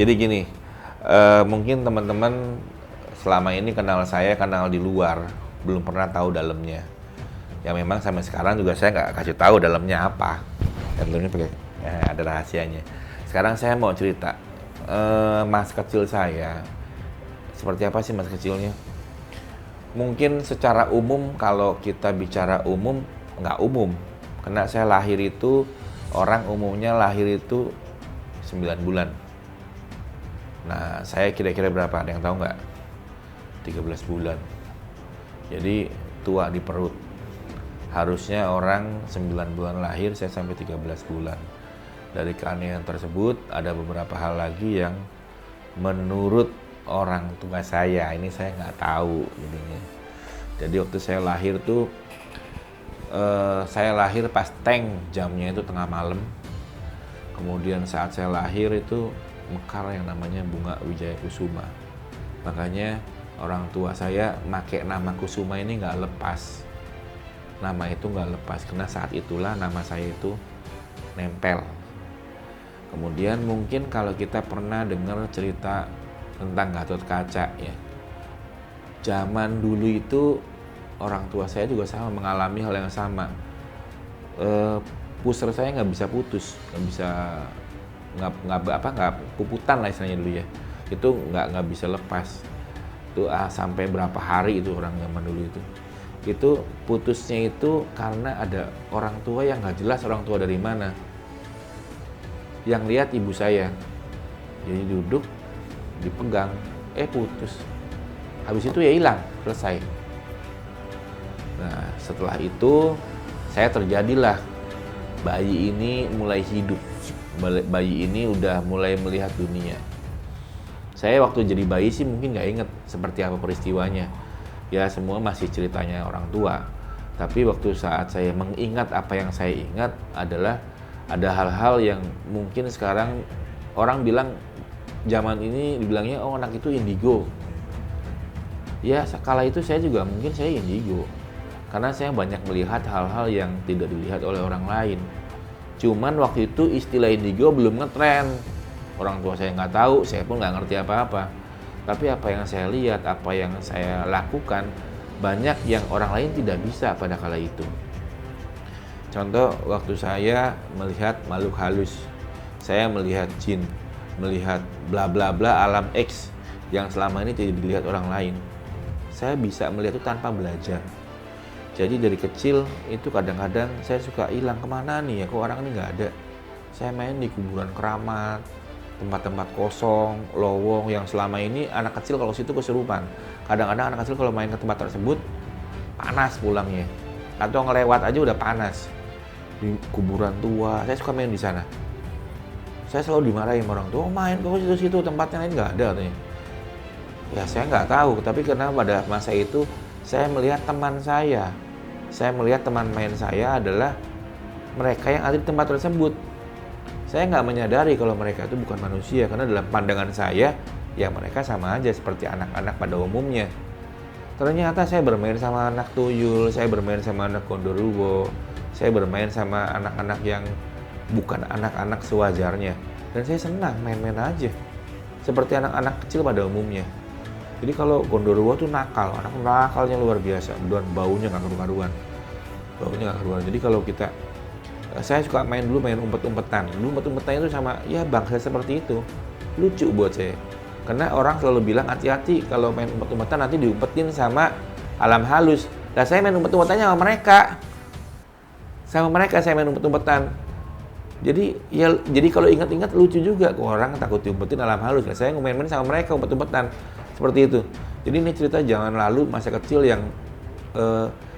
Jadi gini, mungkin teman-teman selama ini kenal di luar, belum pernah tahu dalamnya. Ya memang sampai sekarang juga saya nggak kasih tahu dalamnya apa. Dalamnya pakai, ada rahasianya. Sekarang saya mau cerita, masa kecil saya. Seperti apa sih masa kecilnya? Mungkin secara umum, kalau kita bicara umum, nggak umum. Karena saya lahir itu, orang umumnya lahir itu 9 bulan. Nah, saya kira-kira berapa? Ada yang tahu nggak? 13 bulan. Jadi tua di perut. Harusnya orang 9 bulan lahir, saya sampai 13 bulan. Dari keanehan tersebut, ada beberapa hal lagi yang menurut orang tua saya, ini saya nggak tahu ininya. Jadi waktu saya lahir tuh, saya lahir pas tank, jamnya itu tengah malam. Kemudian saat saya lahir itu mekar yang namanya bunga Wijaya Kusuma. Makanya orang tua saya make nama Kusuma ini nggak lepas. Nama itu nggak lepas, karena saat itulah nama saya itu nempel. Kemudian mungkin kalau kita pernah dengar cerita tentang Gatot Kaca ya. Zaman dulu itu orang tua saya juga sama mengalami hal yang sama. Pusar saya nggak bisa putus, nggak puputan lah istilahnya dulu ya. Itu nggak bisa lepas. Itu sampai berapa hari itu orang zaman dulu itu. Itu putusnya itu karena ada orang tua yang nggak jelas orang tua dari mana. Yang lihat ibu saya, jadi duduk, dipegang, putus. Habis itu ya hilang, selesai. Nah, setelah itu saya terjadilah bayi ini mulai hidup. Bayi ini udah mulai melihat dunia. Saya waktu jadi bayi sih mungkin nggak inget seperti apa peristiwanya. Ya semua masih ceritanya orang tua. Tapi waktu saat saya mengingat apa yang saya ingat adalah ada hal-hal yang mungkin sekarang orang bilang zaman ini dibilangnya anak itu indigo. Ya kala itu saya juga mungkin saya indigo. Karena saya banyak melihat hal-hal yang tidak dilihat oleh orang lain. Cuman waktu itu istilah indigo belum ngetren. Orang tua saya nggak tahu, saya pun nggak ngerti apa-apa. Tapi apa yang saya lihat, apa yang saya lakukan, banyak yang orang lain tidak bisa pada kala itu. Contoh, waktu saya melihat makhluk halus, saya melihat jin, melihat bla bla bla alam X yang selama ini tidak dilihat orang lain. Saya bisa melihat itu tanpa belajar. Jadi dari kecil itu kadang-kadang saya suka hilang kemana nih ya, kok orang ini nggak ada. Saya main di kuburan keramat, tempat-tempat kosong, lowong yang selama ini anak kecil kalau situ kesurupan. Kadang-kadang anak kecil kalau main ke tempat tersebut panas pulangnya, atau ngelewat aja udah panas. Di kuburan tua, saya suka main di sana. Saya selalu dimarahin orang tua, main kok situ-situ, tempatnya lain nggak ada katanya. Ya saya nggak tahu, tapi karena pada masa itu saya melihat teman saya melihat teman main saya adalah mereka yang ada di tempat tersebut. Saya nggak menyadari kalau mereka itu bukan manusia, karena dalam pandangan saya, ya mereka sama aja seperti anak-anak pada umumnya. Ternyata saya bermain sama anak tuyul, saya bermain sama anak gondoruo, saya bermain sama anak-anak yang bukan anak-anak sewajarnya. Dan saya senang main-main aja, seperti anak-anak kecil pada umumnya. Jadi kalau gondoruo tuh nakal, anak nakalnya luar biasa, dan baunya nggak karu-karuan. Jadi kalau saya suka main umpet-umpetan. Dulu umpet-umpetan itu sama, ya bangsa seperti itu. Lucu buat saya. Karena orang selalu bilang hati-hati kalau main umpet-umpetan nanti diumpetin sama alam halus. Nah saya main umpet-umpetannya sama mereka. Saya main umpet-umpetan. Jadi kalau ingat-ingat lucu juga, kok orang takut diumpetin alam halus. Nah, saya main-main sama mereka umpet-umpetan. Seperti itu. Jadi ini cerita zaman lalu, masa kecil yang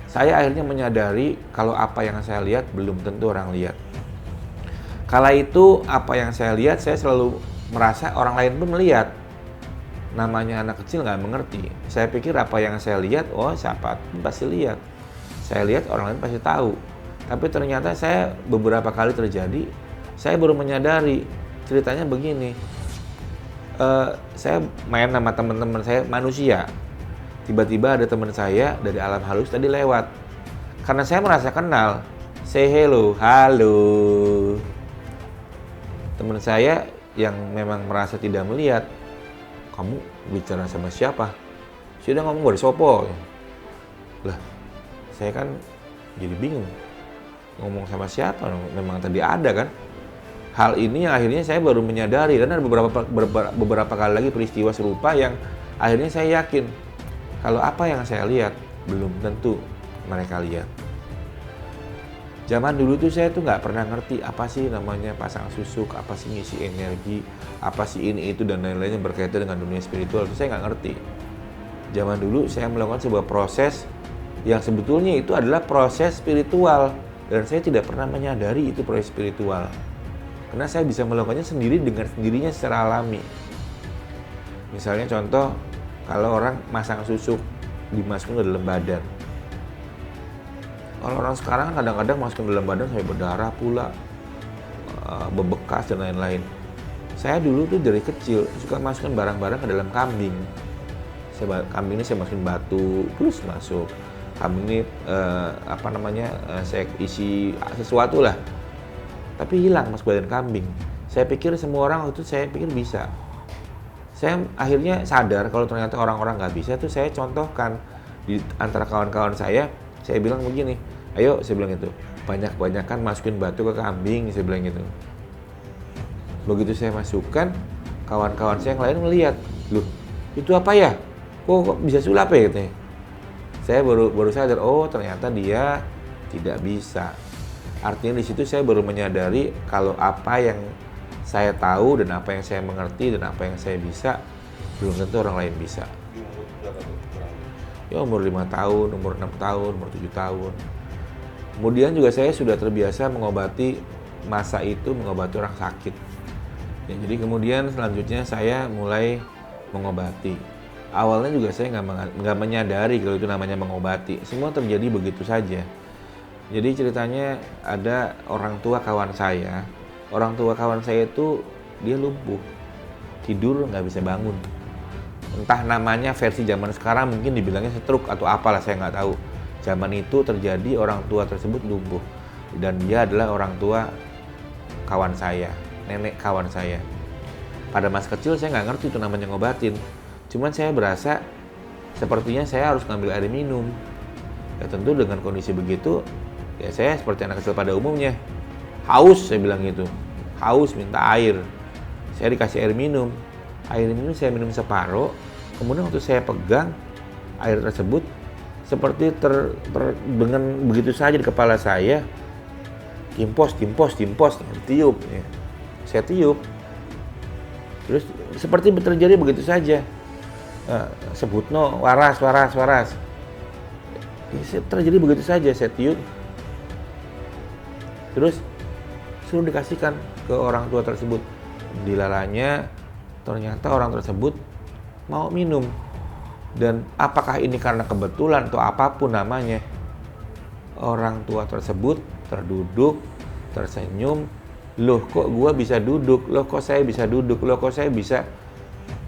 saya akhirnya menyadari kalau apa yang saya lihat belum tentu orang lihat. Kala itu apa yang saya lihat, saya selalu merasa orang lain pun melihat. Namanya anak kecil nggak mengerti. Saya pikir apa yang saya lihat, siapa pasti lihat. Saya lihat orang lain pasti tahu. Tapi ternyata saya beberapa kali terjadi, saya baru menyadari ceritanya begini. Saya main sama teman-teman saya manusia. Tiba-tiba ada teman saya dari alam halus tadi lewat. Karena saya merasa kenal, say hello, halo. Teman saya yang memang merasa tidak melihat, kamu bicara sama siapa? Sudah ngomong dari sopo. Lah, saya kan jadi bingung. Ngomong sama siapa? Memang tadi ada kan? Hal ini yang akhirnya saya baru menyadari, karena ada beberapa kali lagi peristiwa serupa yang akhirnya saya yakin kalau apa yang saya lihat belum tentu mereka lihat. Zaman dulu tuh saya tuh nggak pernah ngerti apa sih namanya pasang susuk, apa sih ngisi energi, apa sih ini itu dan lain-lainnya berkaitan dengan dunia spiritual, itu saya nggak ngerti. Zaman dulu saya melakukan sebuah proses yang sebetulnya itu adalah proses spiritual dan saya tidak pernah menyadari itu proses spiritual. Karena saya bisa melakukannya sendiri dengan sendirinya secara alami. Misalnya contoh, kalau orang masang susuk dimasukkan ke dalam badan. Kalau orang sekarang kadang-kadang masuk ke dalam badan sampai berdarah pula, bebekas dan lain-lain. Saya dulu tuh dari kecil suka masukkan barang-barang ke dalam kambing. Kambing ini saya masukin batu, terus masuk. Kambing ini saya isi sesuatu lah. Tapi hilang masuk badan kambing. Saya pikir semua orang waktu itu saya pikir bisa. Saya akhirnya sadar kalau ternyata orang-orang nggak bisa, tuh saya contohkan di antara kawan-kawan saya bilang begini, ayo saya bilang itu, banyak-banyakan masukin batu ke kambing, saya bilang gitu. Begitu saya masukkan, kawan-kawan saya yang lain melihat, loh itu apa ya? Kok bisa sulap ya gitu. Saya baru sadar, oh ternyata dia tidak bisa. Artinya di situ saya baru menyadari kalau apa yang saya tahu dan apa yang saya mengerti dan apa yang saya bisa belum tentu orang lain bisa. Ya umur 5 tahun, umur 6 tahun, umur 7 tahun. Kemudian juga saya sudah terbiasa mengobati masa itu, mengobati orang sakit. Ya, jadi kemudian selanjutnya saya mulai mengobati. Awalnya juga saya nggak menyadari kalau itu namanya mengobati. Semua terjadi begitu saja. Jadi ceritanya ada orang tua kawan saya. Orang tua kawan saya itu dia lumpuh, tidur nggak bisa bangun. Entah namanya versi zaman sekarang mungkin dibilangnya stroke atau apalah, saya nggak tahu. Zaman itu terjadi orang tua tersebut lumpuh dan dia adalah orang tua kawan saya, nenek kawan saya. Pada masa kecil saya nggak ngerti itu namanya ngobatin. Cuman saya berasa sepertinya saya harus ngambil air minum. Ya tentu dengan kondisi begitu, ya saya seperti anak kecil pada umumnya. Haus, saya bilang gitu. Haus, minta air. Saya dikasih air minum. Air minum saya minum separuh. Kemudian waktu saya pegang air tersebut, seperti dengan begitu saja di kepala saya, timpos, tiup. Ya. Saya tiup. Terus seperti terjadi begitu saja. Sebutno, waras. Terjadi begitu saja, saya tiup. Terus suruh dikasihkan ke orang tua tersebut. Dilalanya ternyata orang tersebut mau minum. Dan apakah ini karena kebetulan atau apapun namanya, orang tua tersebut terduduk, tersenyum. Loh kok gua bisa duduk? Loh kok saya bisa duduk? Loh kok saya bisa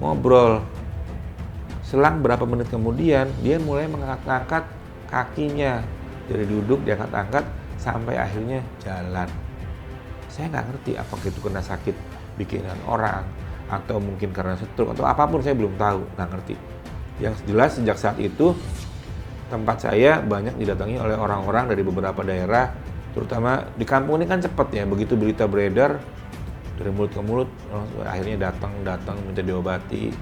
ngobrol? Selang berapa menit kemudian, dia mulai mengangkat kakinya. Dari duduk diangkat-angkat sampai akhirnya jalan. Saya nggak ngerti apakah itu kena sakit bikinan orang atau mungkin karena stroke atau apapun, saya belum tahu, nggak ngerti. Yang jelas sejak saat itu tempat saya banyak didatangi oleh orang-orang dari beberapa daerah, terutama di kampung ini kan cepat ya, begitu berita beredar dari mulut ke mulut, akhirnya datang minta diobati.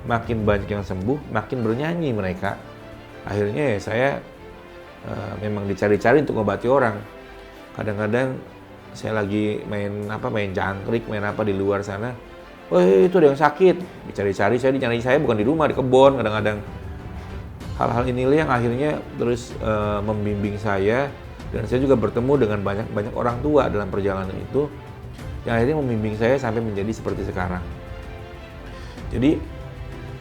Makin banyak yang sembuh, makin bernyanyi mereka. Akhirnya ya saya memang dicari-cari untuk ngobati orang. Kadang-kadang saya lagi main jangkrik, main apa di luar sana. Itu ada yang sakit. Dicari-cari, saya bukan di rumah, di kebun kadang-kadang. Hal-hal inilah yang akhirnya terus membimbing saya, dan saya juga bertemu dengan banyak orang tua dalam perjalanan itu yang akhirnya membimbing saya sampai menjadi seperti sekarang. Jadi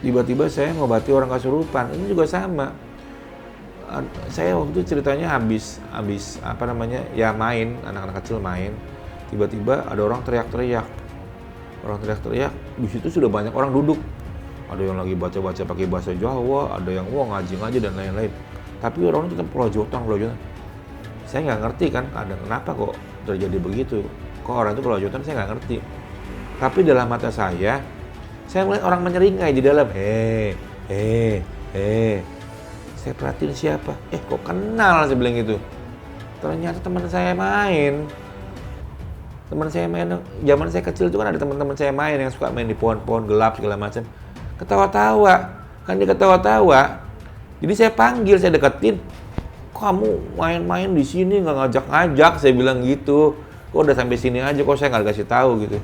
tiba-tiba saya ngobati orang kesurupan. Ini juga sama. Saya waktu itu ceritanya habis main, anak-anak kecil main. Tiba-tiba ada orang teriak-teriak. Di situ sudah banyak orang duduk. Ada yang lagi baca-baca pakai bahasa Jawa, ada yang ngaji dan lain-lain. Tapi orang itu tetap kelojotan. Saya nggak ngerti kan, kenapa kok terjadi begitu. Kok orang itu kelojotan, saya nggak ngerti. Tapi dalam mata saya melihat orang menyeringai di dalam. Saya perhatiin siapa? Kok kenal, saya bilang gitu. Ternyata teman saya main. Zaman saya kecil itu kan ada teman-teman saya main yang suka main di pohon-pohon gelap segala macam. Ketawa-tawa, kan dia ketawa-tawa. Jadi saya panggil, saya deketin. Kamu main-main di sini nggak ngajak-ngajak, saya bilang gitu. Kok udah sampai sini aja, kok saya nggak dikasih tahu gitu.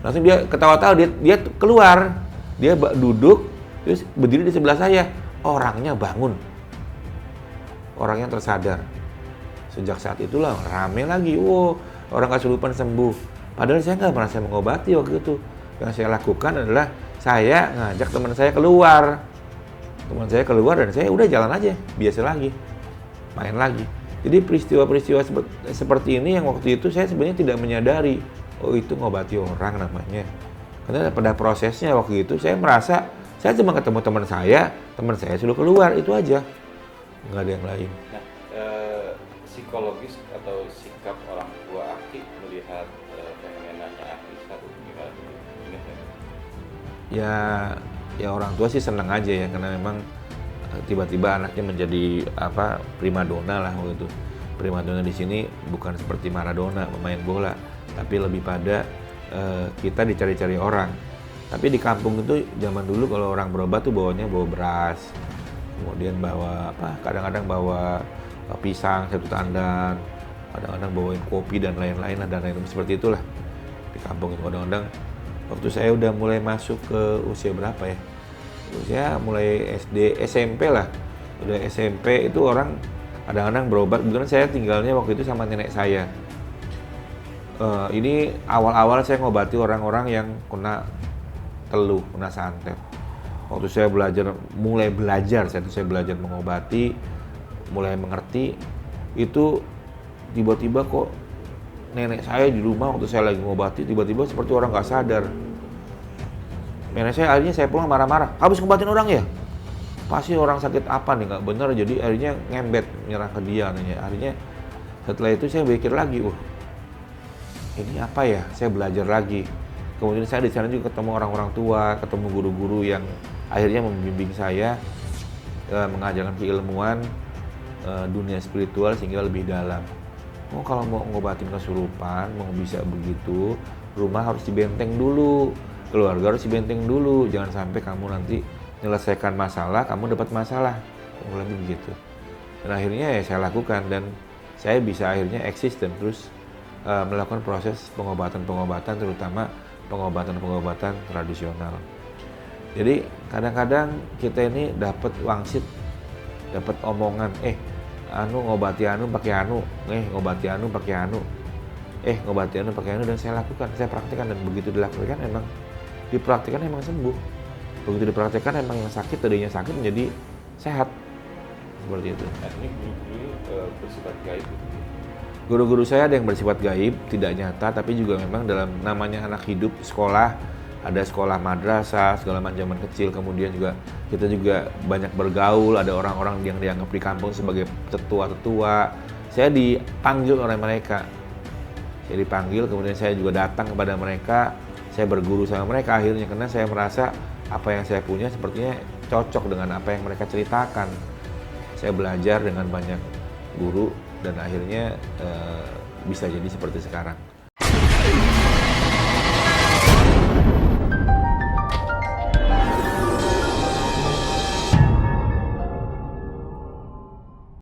Langsung dia ketawa-tawa, dia keluar. Dia duduk, terus berdiri di sebelah saya. Orangnya bangun. Orangnya tersadar. Sejak saat itulah rame lagi. Orang kesurupan sembuh. Padahal saya nggak merasa mengobati waktu itu. Yang saya lakukan adalah saya ngajak teman saya keluar. Teman saya keluar dan saya udah jalan aja. Biasa lagi. Main lagi. Jadi peristiwa-peristiwa seperti ini yang waktu itu saya sebenarnya tidak menyadari. Itu ngobati orang namanya. Karena pada prosesnya waktu itu saya merasa saya cuma ketemu teman saya sudah keluar, itu aja. Nggak ada yang lain. Nah, psikologis atau sikap orang tua Aki melihat fenomenanya Aki saat itu gimana? Ya orang tua sih senang aja ya, karena memang tiba-tiba anaknya menjadi primadona lah waktu itu. Primadona di sini bukan seperti Maradona pemain bola, tapi lebih pada kita dicari-cari orang. Tapi di kampung itu zaman dulu kalau orang berobat tuh bawa beras, kemudian kadang-kadang bawa pisang satu tandan, kadang-kadang bawain kopi dan lain-lain seperti itulah di kampung itu. Kadang-kadang waktu saya udah mulai masuk ke usia berapa ya? Usia mulai SD, SMP lah. Udah SMP itu orang kadang-kadang berobat. Kebetulan saya tinggalnya waktu itu sama nenek saya. Ini awal-awal saya ngobati orang-orang yang kena teluh, kena santet. Waktu saya mulai belajar mengobati, mulai mengerti, itu tiba-tiba kok nenek saya di rumah waktu saya lagi ngobati, tiba-tiba seperti orang nggak sadar. Nenek saya akhirnya saya pulang marah-marah, habis ngobatin orang ya? Pasti orang sakit apa nih, nggak benar, jadi akhirnya ngembet, nyerang ke dia. Akhirnya setelah itu saya pikir lagi, ini apa ya? Saya belajar lagi. Kemudian saya di sana juga ketemu orang-orang tua, ketemu guru-guru yang akhirnya membimbing saya mengajarkan keilmuan dunia spiritual sehingga lebih dalam. Kalau mau ngobatin kesurupan, mau bisa begitu, rumah harus dibenteng dulu, keluarga harus dibenteng dulu. Jangan sampai kamu nanti menyelesaikan masalah, kamu dapat masalah. Lebih begitu. Dan akhirnya ya saya lakukan dan saya bisa akhirnya eksis dan terus melakukan proses pengobatan-pengobatan, terutama pengobatan tradisional. Jadi kadang-kadang kita ini dapat wangsit, dapat omongan, ngobati pakai ngobati pakai dan saya lakukan, saya praktikkan dan begitu dilakukan memang sembuh. Begitu dipraktikkan memang yang sakit tadinya sakit menjadi sehat. Seperti itu. Nah, ini guru-guru bersifat gaib gitu. Guru-guru saya ada yang bersifat gaib, tidak nyata, tapi juga memang dalam namanya anak hidup, sekolah, ada sekolah madrasah, segala macam zaman kecil, kemudian juga kita juga banyak bergaul, ada orang-orang yang dianggap di kampung sebagai tetua-tetua. Saya dipanggil oleh mereka. Saya dipanggil, kemudian saya juga datang kepada mereka, saya berguru sama mereka akhirnya, karena saya merasa apa yang saya punya sepertinya cocok dengan apa yang mereka ceritakan. Saya belajar dengan banyak guru, dan akhirnya bisa jadi seperti sekarang.